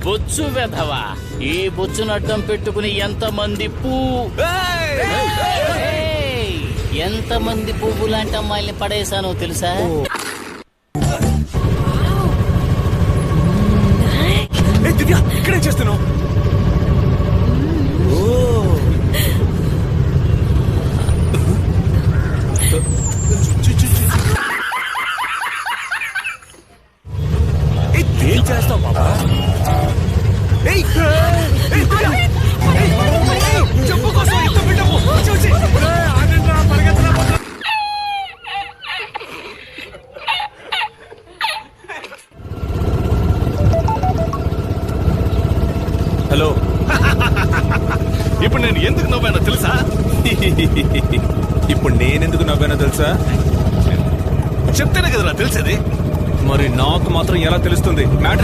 బొచ్చు వెధవా, ఈ బొచ్చును అడ్డం పెట్టుకుని ఎంతమంది పువ్వు లాంటి అమ్మాయిల్ని పడేశానో తెలుసా? ఇక్కడే చేస్తున్నావు. ఏం చేస్తావు బాబా? చెప్పు కోసం ఇంత బిడ్డము చూసి హలో. ఇప్పుడు నేను ఎందుకు నవ్వానో తెలుసా? ఇప్పుడు నేనెందుకు నవ్వానో తెలుసా? చెప్తేనే కదరా తెలిసేది. మరి నాకు మాత్రం ఎలా తెలుస్తుంది?